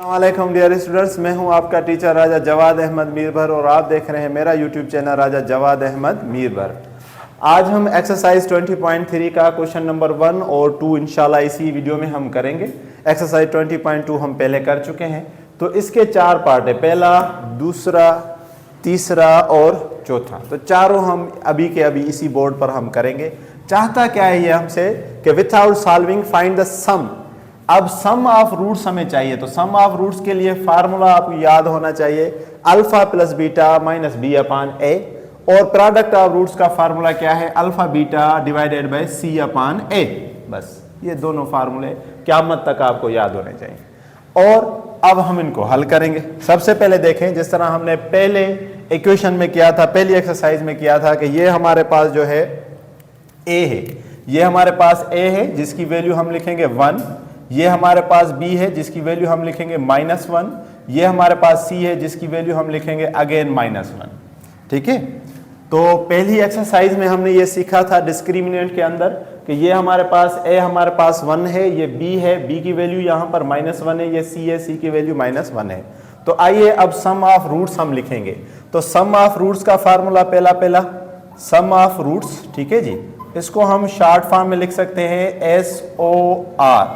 अस्सलामुअलैकुम dear students, मैं हूं आपका टीचर राजा जवाद अहमद मीरभर और आप देख रहे हैं मेरा यूट्यूब चैनल राजा जवाद अहमद मीरभर। आज हम एक्सरसाइज 20.3 का क्वेश्चन नंबर 1 और 2 इंशाल्लाह इसी वीडियो में हम करेंगे। एक्सरसाइज 20.2 हम पहले कर चुके हैं, तो इसके 4 पार्ट है, पहला, दूसरा, तीसरा और चौथा। तो चारों हम अभी के अभी इसी बोर्ड पर हम करेंगे। चाहता क्या है ये हमसे कि विथआउट सॉल्विंग फाइंड द सम। अब सम ऑफ रूट्स हमें चाहिए, तो सम ऑफ रूट्स के लिए फार्मूला आपको याद होना चाहिए, alpha plus beta minus b upon a. और प्रोडक्ट ऑफ रूट्स का फार्मूला क्या है, alpha beta divided by c upon a. बस ये दोनों फार्मूले क़यामत तक आपको याद होने चाहिए। और अब हम इनको हल करेंगे। सबसे पहले देखें, जिस तरह हमने पहले इक्वेशन में किया था, पहली एक्सरसाइज में किया था कि ये हमारे पास जो है ए है, ये हमारे पास ए है जिसकी वैल्यू हम लिखेंगे 1, ये हमारे पास b है जिसकी वैल्यू हम लिखेंगे -1, ये हमारे पास c है जिसकी वैल्यू हम लिखेंगे अगेन -1। ठीक है, तो पहली एक्सरसाइज में हमने ये सीखा था डिस्क्रिमिनेंट के अंदर कि ये हमारे पास a हमारे पास 1 है, ये b है, b की वैल्यू यहाँ पर -1 है, ये c है, c की वैल्यू -1 है। तो आइए अब सम ऑफ रूट्स हम लिखेंगे। तो सम ऑफ रूट्स का फार्मूला पहला सम ऑफ रूट्स, ठीक है जी, इसको हम शॉर्ट फॉर्म में लिख सकते हैं SOR,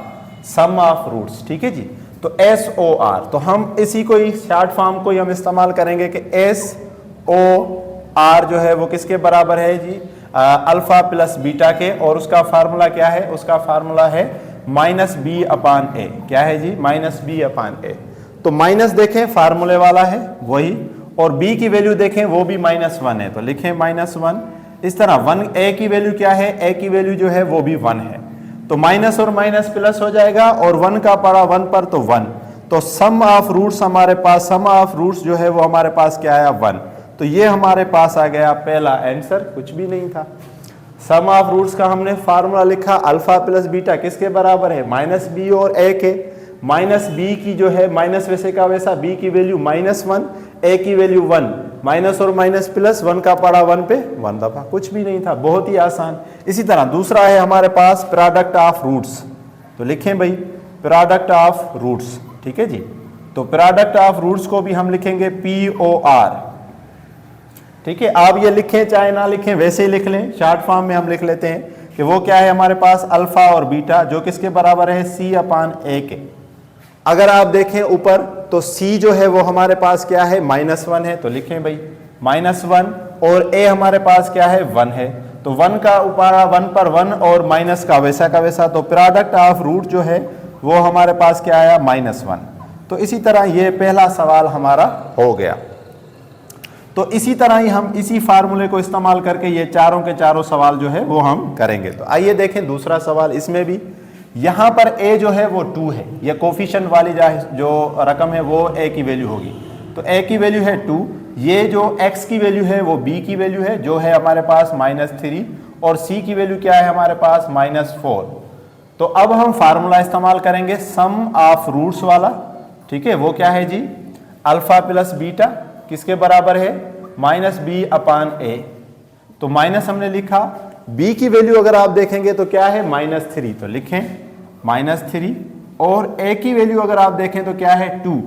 सम ऑफ रूट्स। ठीक है जी, तो SOR, तो हम इसी को ही शॉर्ट फॉर्म को ही हम इस्तेमाल करेंगे कि SOR जो है वो किसके बराबर है जी, अल्फा प्लस बीटा के। और उसका फार्मूला क्या है, उसका फार्मूला है -b अपान ए। क्या है जी, -b अपान ए। तो माइनस देखें फार्मूले वाला है वही, और b की वैल्यू देखें वो भी -1 है, तो लिखें -1। इस तरह 1 a की वैल्यू क्या है, a की वैल्यू जो है वो भी 1 है, तो माइनस और माइनस प्लस हो जाएगा, और 1 का पड़ा 1 पर तो 1। तो सम ऑफ रूट्स हमारे पास, सम ऑफ रूट्स जो है वो हमारे पास क्या आया, 1। तो ये हमारे पास आ गया पहला आंसर, कुछ भी नहीं था। सम ऑफ रूट्स का हमने फार्मूला लिखा, अल्फा प्लस बीटा किसके बराबर है, -b और a के। -b की जो है माइनस वैसे का वैसा, b की वैल्यू -1, a की वैल्यू 1, माइनस और माइनस प्लस, 1 का पड़ा 1 पे 1 दफा, कुछ भी नहीं था, बहुत ही आसान। इसी तरह दूसरा है हमारे पास प्रोडक्ट ऑफ रूट्स, तो लिखें भाई प्रोडक्ट ऑफ रूट्स। ठीक है जी, तो प्रोडक्ट ऑफ रूट्स को भी हम लिखेंगे POR। ठीक है, आप ये लिखें चाहे ना लिखें, वैसे ही लिख लें, शॉर्ट फॉर्म में हम लिख लेते हैं कि वो क्या है हमारे पास, अल्फा और बीटा जो किसके बराबर है, C अपान A के। अगर आप देखें ऊपर तो c जो है वो हमारे पास क्या है, -1 है, तो लिखें भाई -1, और a हमारे पास क्या है, 1 है, तो 1 का ऊपर 1 पर 1 और माइनस का वैसा का वैसा। तो प्रोडक्ट ऑफ रूट जो है वो हमारे पास क्या आया, -1। तो इसी तरह ये पहला सवाल हमारा हो गया। तो इसी तरह ही हम इसी फार्मूले को इस्तेमाल करके ये चारों के चारों सवाल जो है वो हम करेंगे। तो आइए देखें दूसरा सवाल। इसमें भी यहाँ पर a जो है वो 2 है, ये कोफिशिएंट वाली जो रकम है वो a की वैल्यू होगी, तो a की वैल्यू है 2, ये जो x की वैल्यू है वो b की वैल्यू है जो है हमारे पास -3, और c की वैल्यू क्या है हमारे पास -4। तो अब हम फार्मूला इस्तेमाल करेंगे सम ऑफ रूट्स वाला। ठीक है, वो क्या है जी, अल्फा प्लस बीटा किसके बराबर है, -b अपान a। तो माइनस हमने लिखा, b की वैल्यू अगर आप देखेंगे तो क्या है, -3, तो लिखें -3, और a की वैल्यू अगर आप देखें तो क्या है, 2।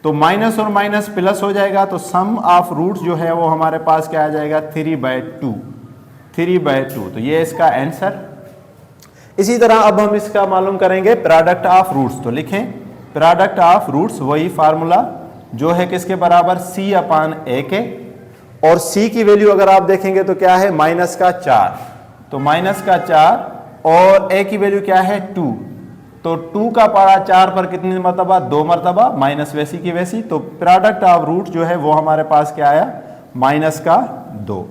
तो माइनस और माइनस प्लस हो जाएगा, तो सम ऑफ रूट्स जो है वो हमारे पास क्या आ जाएगा, 3/2, 3/2। तो ये इसका आंसर। इसी तरह अब हम इसका मालूम करेंगे प्रोडक्ट ऑफ रूट्स। तो लिखें प्रोडक्ट ऑफ रूट्स, वही फार्मूला जो है किसके बराबर, C अपान A के, और c की वैल्यू अगर आप देखेंगे तो क्या है, -4, तो -4, और a की वैल्यू क्या है, 2, तो 2 का पारा 4 पर कितनी मरतबा, 2 मरतबा, माइनस वैसी की वैसी। तो प्रोडक्ट ऑफ रूट जो है वो हमारे पास क्या आया, -2।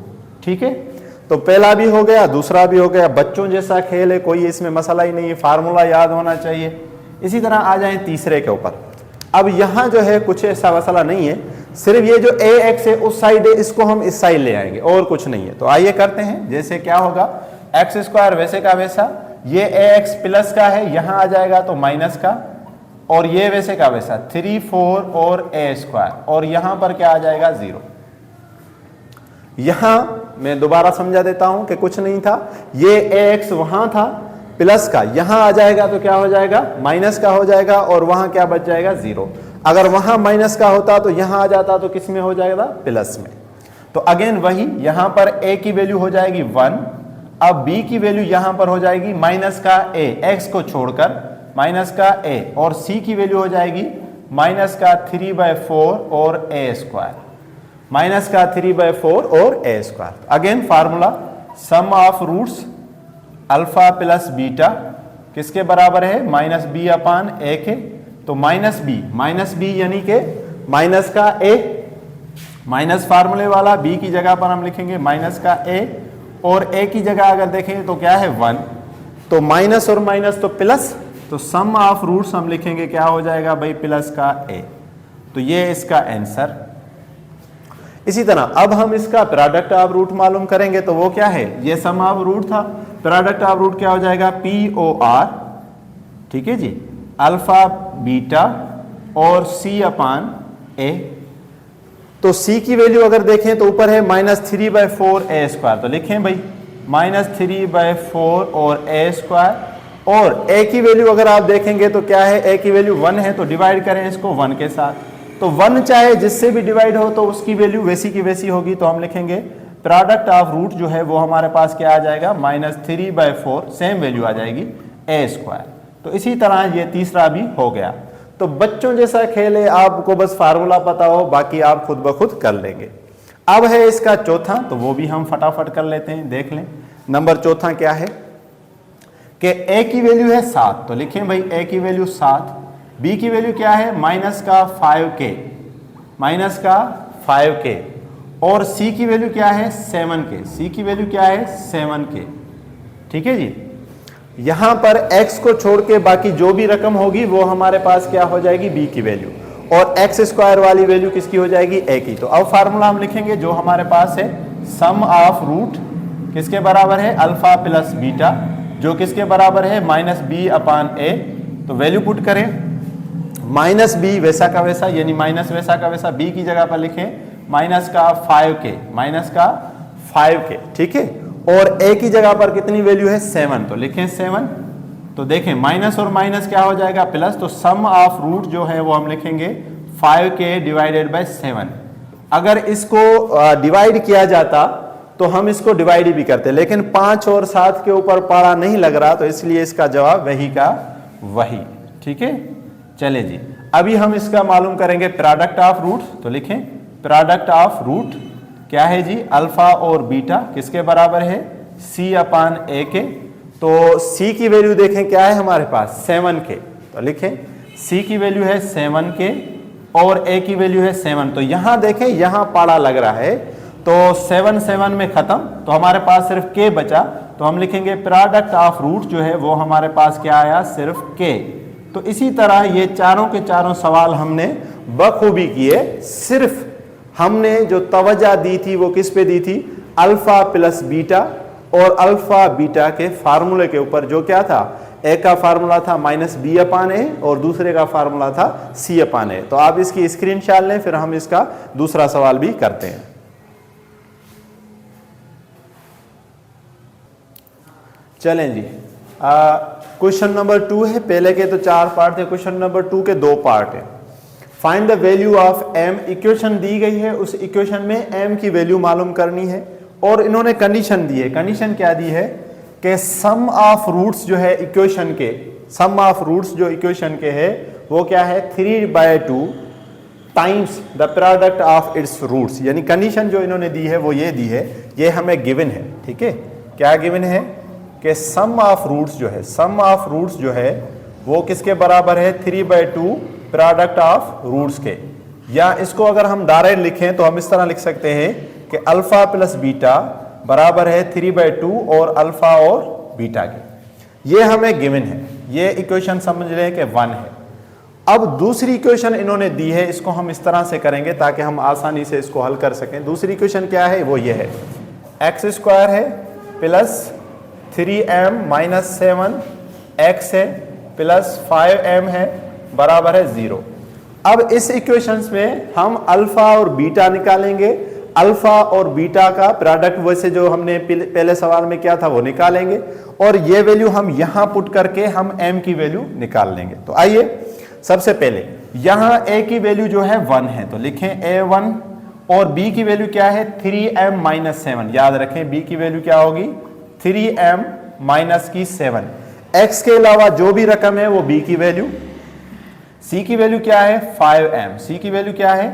ठीक है, तो पहला भी हो गया, दूसरा भी हो गया, बच्चों जैसा खेल है, कोई इसमें मसला ही नहीं है, फार्मूला याद होना चाहिए। इसी तरह आ जाए तीसरे के ऊपर। अब यहाँ जो है कुछ ऐसा मसला नहीं है, सिर्फ ये जो ax है उस साइड है, इसको हम इस साइड ले आएंगे, और कुछ नहीं है। तो आइए करते हैं, जैसे क्या होगा, x² वैसे का वैसा, ये ax प्लस का है, यहाँ आ जाएगा तो माइनस का, और ये वैसे का वैसा 3, 4 और a², और यहाँ पर क्या आ जाएगा, 0। यहाँ मैं दोबारा समझा देता हूँ कि कुछ नहीं था, ये ax वहाँ था, प्लस का यहां आ जाएगा तो क्या हो जाएगा, माइनस का हो जाएगा, और वहां क्या बच जाएगा, 0। अगर वहां माइनस का होता तो यहां आ जाता तो किस में हो जाएगा, प्लस में। तो अगेन वही, यहां पर a की वैल्यू हो जाएगी 1, अब b की वैल्यू यहां पर हो जाएगी माइनस का a, x को छोड़कर माइनस का a, और c की वैल्यू हो जाएगी माइनस का 3/4 और a स्क्वायर, माइनस का 3/4 और a square. Again formula sum of roots alpha plus beta किसके बराबर है, माइनस बी अपान ए के। तो माइनस बी यानी के माइनस का a, माइनस फार्मूले वाला b की जगह पर हम लिखेंगे माइनस का a, और a की जगह अगर देखें तो क्या है 1, तो माइनस और माइनस तो प्लस, तो सम ऑफ रूट्स हम लिखेंगे क्या हो जाएगा भाई, प्लस का a। तो ये इसका आंसर। इसी तरह अब हम इसका प्रोडक्ट ऑफ रूट मालूम करेंगे, तो वो क्या है, ये सम ऑफ रूट था, प्रोडक्ट ऑफ रूट क्या हो जाएगा, POR, ठीक है जी, अल्फा बीटा और C अपान A। तो C की वैल्यू अगर देखें तो ऊपर है -3/4 a स्क्वायर, तो लिखें भाई -3/4 और a स्क्वायर, और a की वैल्यू अगर आप देखेंगे तो क्या है, a की वैल्यू 1 है, तो डिवाइड करें इसको 1 के साथ, तो 1 चाहे जिससे भी डिवाइड हो तो उसकी वैल्यू वैसी की वैसी होगी, तो हम लिखेंगे प्रोडक्ट ऑफ रूट जो है वो हमारे पास क्या आ जाएगा, -3/4, सेम वैल्यू आ जाएगी a स्क्वायर। तो इसी तरह ये तीसरा भी हो गया। तो बच्चों जैसा खेल है, आपको बस फार्मूला पता हो, बाकी आप खुद ब खुद कर लेंगे। अब है इसका चौथा, तो वो भी हम फटाफट कर लेते हैं, देख लें। नंबर चौथा क्या है कि a की वैल्यू है 7, तो लिखें भाई a की वैल्यू 7, b की वैल्यू क्या है, माइनस का 5k, और c की वैल्यू क्या है 7k, c की वैल्यू क्या है 7k, ठीक है जी। यहां पर x को छोड़ के बाकी जो भी रकम होगी वो हमारे पास क्या हो जाएगी, b की वैल्यू, और x स्क्वायर वाली वैल्यू किसकी हो जाएगी, a की। तो अब फार्मूला हम लिखेंगे जो हमारे पास है, सम ऑफ रूट किसके बराबर है, अल्फा प्लस बीटा, जो किसके बराबर है, -b अपान a। तो वैल्यू पुट करें, -b वैसा का वैसा, यानी माइनस वैसा का वैसा, b की जगह पर लिखें माइनस का 5k, ठीक है, और a की जगह पर कितनी वैल्यू है 7, तो लिखें 7। तो देखें माइनस और माइनस क्या हो जाएगा, प्लस, तो सम ऑफ रूट जो है वो हम लिखेंगे 5k डिवाइडेड बाय 7। अगर इसको डिवाइड किया जाता तो हम इसको डिवाइड भी करते, लेकिन 5 और 7 के ऊपर पारा नहीं लग रहा, तो इसलिए इसका जवाब वही का वही, ठीक है। चले जी, अभी हम इसका मालूम करेंगे प्रोडक्ट ऑफ रूट। तो लिखें प्रोडक्ट ऑफ रूट क्या है जी, अल्फा और बीटा किसके बराबर है, c अपान a के। तो c की वैल्यू देखें क्या है हमारे पास, 7k, तो लिखें c की वैल्यू है 7k और a की वैल्यू है 7। तो यहां देखें, यहां पाड़ा लग रहा है, तो 7 में खत्म, तो हमारे पास सिर्फ k बचा, तो हम लिखेंगे प्रोडक्ट ऑफ रूट जो है वो हमारे पास क्या आया, सिर्फ k। तो इसी तरह ये चारों के चारों सवाल हमने बखूबी किए, सिर्फ हमने जो तवज्जो दी थी वो किस पे दी थी, अल्फा प्लस बीटा और अल्फा बीटा के फार्मूले के ऊपर, जो क्या था, एक का फार्मूला था -b अपान a और दूसरे का फार्मूला था c अपान a। तो आप इसकी स्क्रीनशॉट लें, फिर हम इसका दूसरा सवाल भी करते हैं। चलें जी, क्वेश्चन नंबर 2 है, पहले के तो 4 पार्ट थे, क्वेश्चन नंबर 2 के 2 पार्ट है। Find the value of m, equation दी गई है, उस इक्वेशन में m की वैल्यू मालूम करनी है, और इन्होंने कंडीशन दी है। कंडीशन क्या दी है कि सम ऑफ रूट्स जो है इक्वेशन के, सम ऑफ रूट्स जो इक्वेशन के है वो क्या है, 3/2 times the product of its roots. यानी कंडीशन जो इन्होंने दी है वो ये दी है, ये हमें गिवन है, ठीक है। क्या गिवन है कि सम ऑफ रूट्स जो है, सम ऑफ रूट्स जो है वो किसके बराबर है, 3/2 प्रोडक्ट ऑफ रूट्स के। या इसको अगर हम डायरेक्ट लिखें तो हम इस तरह लिख सकते हैं कि अल्फा प्लस बीटा बराबर है 3/2 और अल्फा और बीटा के। ये हमें गिवन है, ये इक्वेशन समझ लें कि 1 है। अब दूसरी इक्वेशन इन्होंने दी है, इसको हम इस तरह से करेंगे ताकि हम आसानी से इसको हल कर सकें। दूसरी इक्वेशन क्या है, वो ये है, x² है प्लस 3m माइनस 7x है प्लस 5m है बराबर है 0। अब इस इक्वेशंस में हम अल्फा और बीटा निकालेंगे। अल्फा और बीटा का प्रोडक्ट वैसे जो हमने पहले सवाल में किया था वो निकालेंगे और ये वैल्यू हम यहां पुट करके हम m की वैल्यू निकाल लेंगे। तो आइए सबसे पहले यहां a की वैल्यू जो है 1 है तो लिखें a1 और b की वैल्यू क्या है 3m माइनस 7। याद रखें b की वैल्यू क्या होगी 3m माइनस की 7। x के अलावा जो भी रकम है वो b की वैल्यू, c की वैल्यू क्या है 5m, c की वैल्यू क्या है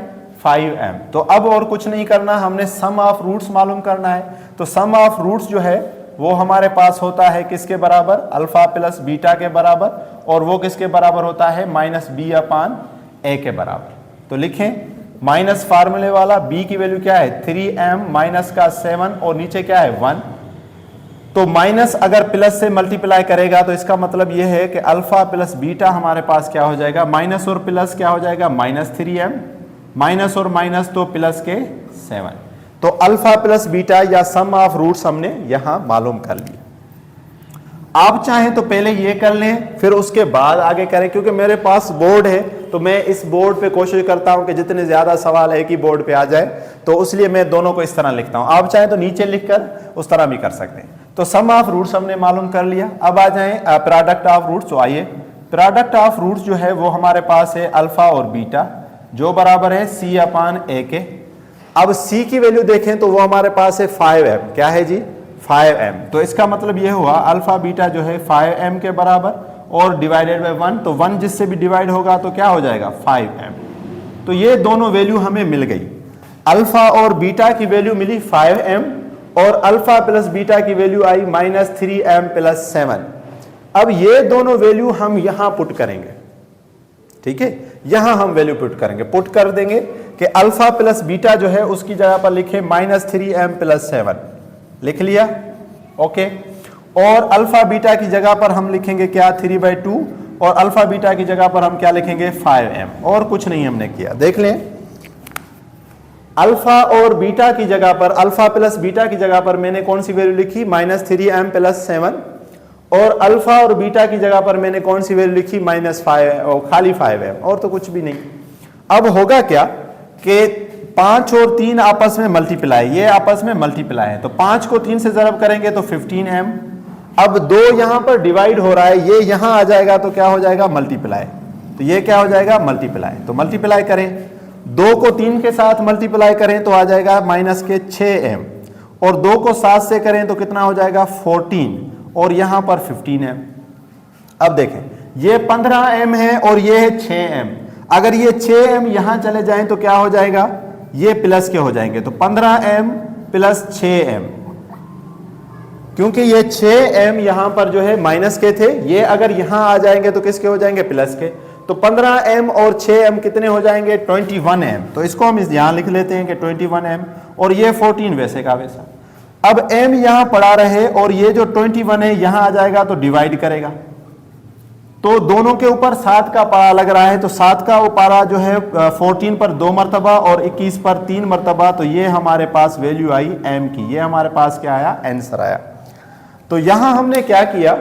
5m। तो अब और कुछ नहीं करना, हमने सम ऑफ रूट्स मालूम करना है। तो सम ऑफ रूट्स जो है वो हमारे पास होता है किसके बराबर अल्फा प्लस बीटा के बराबर और वो किसके बराबर होता है माइनस बी अपान ए के बराबर। तो लिखें माइनस फार्मूले वाला b की वैल्यू क्या है 3m माइनस का 7 और नीचे क्या है 1। तो माइनस अगर प्लस से मल्टीप्लाई करेगा तो इसका मतलब यह है कि अल्फा प्लस बीटा हमारे पास क्या हो जाएगा माइनस और प्लस क्या हो जाएगा माइनस 3m, माइनस और माइनस तो प्लस के 7। तो अल्फा प्लस बीटा या सम ऑफ रूट्स हमने यहां मालूम कर लिया। आप चाहें तो पहले ये कर लें फिर उसके बाद आगे करें, क्योंकि मेरे पास बोर्ड है तो मैं इस बोर्ड पे कोशिश करता हूं कि जितने ज्यादा सवाल है कि बोर्ड पे आ जाए, तो इसलिए मैं दोनों को इस तरह लिखता हूं। आप चाहें तो नीचे लिखकर उस तरह भी कर सकते हैं। तो सम ऑफ रूट्स हमने मालूम कर लिया। अब आ जाएं प्रोडक्ट ऑफ रूट्स। तो आइए प्रोडक्ट ऑफ रूट्स जो है वो हमारे पास है अल्फा और बीटा जो बराबर है c अपान a के। अब c की वैल्यू देखें तो वो हमारे पास है 5m। क्या है जी 5m। तो इसका मतलब ये हुआ अल्फा बीटा जो है 5m के बराबर और डिवाइडेड बाय 1। तो 1 जिससे भी डिवाइड होगा तो क्या हो जाएगा 5m। तो ये दोनों वैल्यू हमें मिल गई। अल्फा और बीटा की वैल्यू मिली 5m और अल्फा प्लस बीटा की वैल्यू आई माइनस 3m प्लस 7। अब ये दोनों वैल्यू हम यहां पुट करेंगे, ठीक है, यहां हम वैल्यू पुट करेंगे। पुट कर देंगे कि अल्फा प्लस बीटा जो है उसकी जगह पर लिखे माइनस 3m प्लस 7। लिख लिया, ओके। और अल्फा बीटा की जगह पर हम लिखेंगे क्या 3/2 और अल्फा बीटा की जगह पर हम क्या लिखेंगे 5m। और कुछ नहीं हमने किया। देख लें अल्फा और बीटा की जगह पर अल्फा प्लस बीटा की जगह पर मैंने कौन सी वैल्यू लिखी माइनस 3m प्लस 7 और अल्फा और बीटा की जगह पर मैंने कौन सी वैल्यू लिखी माइनस 5 और खाली 5m और तो कुछ भी नहीं। अब होगा क्या कि 5 और 3 आपस में मल्टीप्लाई, ये आपस में मल्टीप्लाई है तो 5 को 3 से ज़रब करेंगे तो 15m। अब 2 यहां पर डिवाइड हो रहा है, ये यहां आ जाएगा तो क्या हो जाएगा मल्टीप्लाई। तो ये क्या हो जाएगा मल्टीप्लाई। तो मल्टीप्लाई करें 2 को 3 के साथ मल्टीप्लाई करें तो आ जाएगा माइनस के 6m और 2 को 7 से करें तो कितना हो जाएगा 14 और यहां पर 15m। अब देखें ये 15m है और ये है 6m। अगर ये 6m यहां चले जाएं तो क्या हो जाएगा ये प्लस के हो जाएंगे। तो 15m प्लस 6m, क्योंकि ये 6m यहां पर जो है माइनस के थे, ये अगर यहां आ जाएंगे तो किसके हो जाएंगे प्लस के। तो 15m और 6m कितने हो जाएंगे 21m। तो इसको हम यहां लिख लेते हैं कि 21m और ये 14 वैसे का वैसा। अब m यहां पड़ा रहे और ये जो 21 है यहां आ जाएगा तो डिवाइड करेगा। तो दोनों के ऊपर 7 का पारा लग रहा है तो 7 का वो पारा जो है 14 पर 2 मरतबा और 21 पर 3 मरतबा। तो ये हमारे पास वैल्यू आई m की, ये हमारे पास क्या आया आंसर आया। तो यहां हमने क्या किया,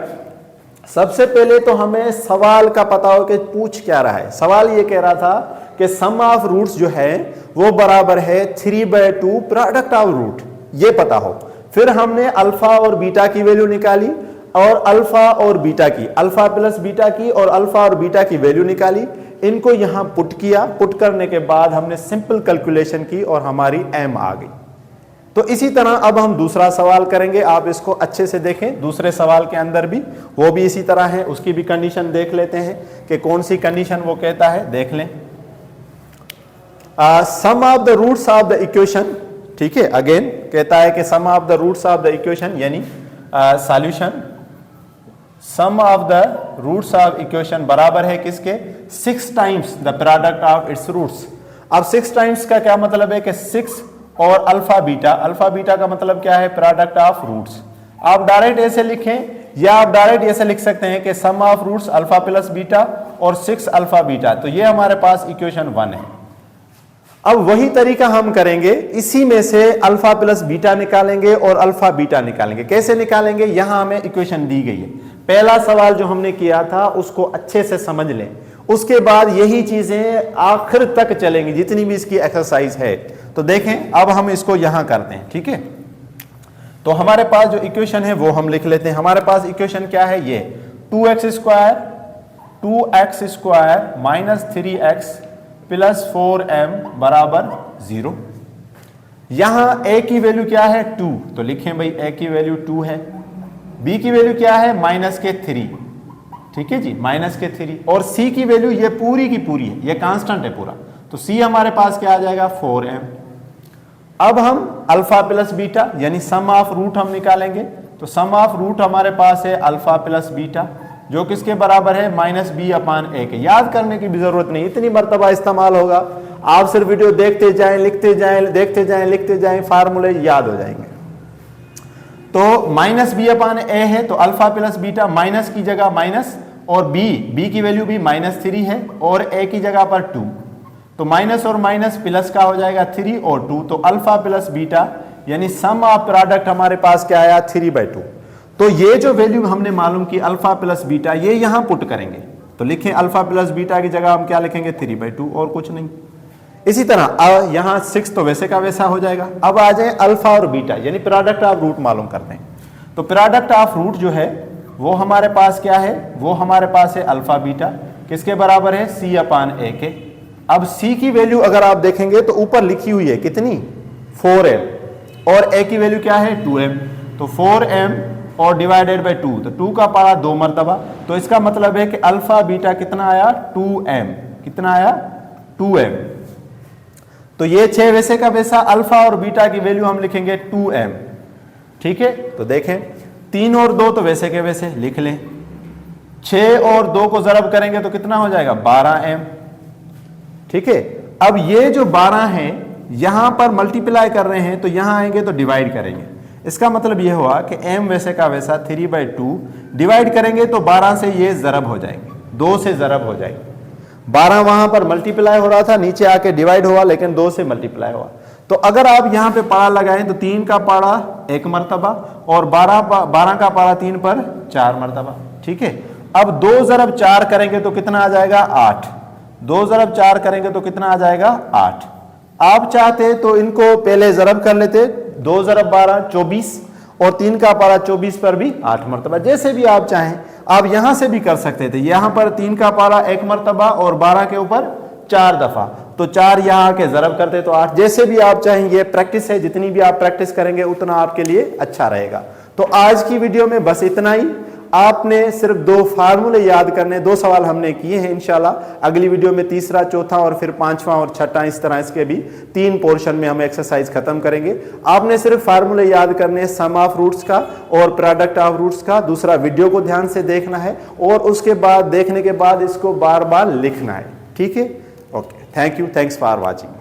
सबसे पहले तो हमें सवाल का पता हो कि पूछ क्या रहा है। सवाल ये कह रहा था कि सम ऑफ रूट्स जो है वो बराबर है 3/2 प्रोडक्ट ऑफ रूट, ये पता हो। फिर हमने अल्फा और बीटा की वैल्यू निकाली और अल्फा और बीटा की, अल्फा प्लस बीटा की और अल्फा और बीटा की वैल्यू निकाली, इनको यहां पुट किया। पुट करने के बाद हमने सिंपल कैलकुलेशन की और हमारी m आ गई। तो इसी तरह अब हम दूसरा सवाल करेंगे, आप इसको अच्छे से देखें। दूसरे सवाल के अंदर भी वो भी इसी तरह है, उसकी भी कंडीशन देख लेते हैं कि कौन सी कंडीशन वो कहता है, देख लें। Sum of the roots of the equation, ठीक है, अगेन कहता है कि sum of the roots of the equation यानी solution sum of the roots of equation बराबर है किसके 6 times the product of its roots. अब 6 टाइम्स का क्या मतलब है कि 6 और अल्फा बीटा का मतलब क्या है प्रोडक्ट ऑफ रूट्स। आप डायरेक्ट ऐसे लिखें या आप डायरेक्ट ऐसे लिख सकते हैं कि sum of roots alpha plus beta और 6 अल्फा बीटा। तो ये हमारे पास इक्वेशन 1 है। अब वही तरीका हम करेंगे, इसी में से अल्फा प्लस बीटा निकालेंगे और अल्फा बीटा निकालेंगे। कैसे निकालेंगे, यहां हमें इक्वेशन दी गई है। पहला सवाल जो हमने किया था उसको अच्छे से समझ लें, उसके बाद यही चीजें आखिर तक चलेंगी जितनी भी इसकी एक्सरसाइज है। तो देखें अब हम इसको यहां करते हैं, ठीक है। तो हमारे पास जो इक्वेशन है वो हम लिख लेते हैं। हमारे पास इक्वेशन क्या है, ये 2x square minus 3x plus 4m बराबर 0। यहां a की वैल्यू क्या है 2, तो लिखें भाई a की वैल्यू 2 है, b की वैल्यू क्या है माइनस के 3, ठीक है जी, माइनस के 3, और c की वैल्यू ये पूरी की पूरी है, ये कांस्टेंट है पूरा, तो c हमारे पास क्या आ जाएगा 4m। अब हम अल्फा प्लस बीटा यानी सम ऑफ रूट हम निकालेंगे, तो सम ऑफ रूट हमारे पास है अल्फा प्लस बीटा जो किसके बराबर है माइनस बी अपान ए के। याद करने की भी जरूरत नहीं, इतनी मर्तबा इस्तेमाल होगा, आप सिर्फ वीडियो देखते जाएं, लिखते जाएं, देखते जाएं, लिखते जाएं, फार्मूले याद हो जाएंगे। तो माइनस बी अपान ए है, तो अल्फा प्लस बीटा माइनस की जगह माइनस, और बी की वैल्यू भी माइनस 3 है, और ए की जगह पर 2, तो माइनस और माइनस प्लस का हो जाएगा 3 और 2, तो अल्फा प्लस बीटा यानी सम ऑफ प्रोडक्ट हमारे पास क्या आया 3/2। तो ये जो वैल्यू हमने मालूम की अल्फा प्लस बीटा, ये यहां पुट करेंगे, तो लिखें अल्फा प्लस बीटा की जगह हम क्या लिखेंगे 3/2 और कुछ नहीं। इसी तरह यहां 6 तो वैसे का वैसा हो जाएगा। अब आ जाए अल्फा और बीटा यानी प्रोडक्ट ऑफ रूट मालूम करते हैं। तो प्रोडक्ट ऑफ रूट जो है वो हमारे पास क्या है, वो हमारे पास है अल्फा बीटा, किसके बराबर है c अपान a के। अब c की वैल्यू अगर आप देखेंगे तो ऊपर लिखी हुई है कितनी 4m, और a की वैल्यू क्या है 2m, तो 4m और डिवाइडेड बाय 2, तो 2 का पारा 2 मरतबा, तो इसका मतलब है कि अल्फा बीटा कितना आया 2m, कितना आया 2m। तो ये 6 वैसे का वैसा, अल्फा और बीटा की वैल्यू हम लिखेंगे 2m, ठीक है। तो देखें 3 और 2 तो वैसे के वैसे लिख लें, 6 और 2 को जरब करेंगे तो कितना हो जाएगा 12m, ठीक है। अब ये जो 12 है यहां पर मल्टीप्लाई कर रहे हैं, तो यहां आएंगे तो डिवाइड करेंगे, इसका मतलब यह हुआ कि m वैसे का वैसा 3/2 डिवाइड करेंगे तो 12 से ये जरब हो जाएंगे, 2 से जरब हो जाएंगे। 12 वहां पर मल्टीप्लाई हो रहा था, नीचे आके डिवाइड हुआ, लेकिन 2 से मल्टीप्लाई हुआ। तो अगर आप यहां पे पारा लगाएं तो 3 का पारा 1 मरतबा और 12 का पारा 3 पर 4 मरतबा, ठीक है। अब 2 ज़रब 4 करेंगे तो कितना आ जाएगा 8, 2 ज़रब 4 करेंगे तो कितना आ जाएगा 8। आप चाहते तो इनको पहले जरब कर लेते, 2 ज़रब 12 24, और 3 का पारा 24 पर भी 8 मरतबा, जैसे भी आप चाहें आप यहां से भी कर सकते थे। यहां पर 3 का पारा 1 मरतबा और 12 के ऊपर 4 दफा, तो 4 यहां के जरब करते तो 8, जैसे भी आप चाहें। ये प्रैक्टिस है, जितनी भी आप प्रैक्टिस करेंगे उतना आपके लिए अच्छा रहेगा। तो आज की वीडियो में बस इतना ही, आपने सिर्फ 2 फार्मूले याद करने, 2 सवाल हमने किए हैं। इंशाल्लाह अगली वीडियो में तीसरा, चौथा और फिर 5वां और 6वां, इस तरह इसके भी 3 पोर्शन में हम एक्सरसाइज खत्म करेंगे। आपने सिर्फ फार्मूले याद करने, सम ऑफ रूट्स का और प्रोडक्ट ऑफ रूट्स का। दूसरा वीडियो को ध्यान से देखना है और उसके बाद देखने के बाद इसको बार बार लिखना है, ठीक है। Okay, thank you, thanks for watching.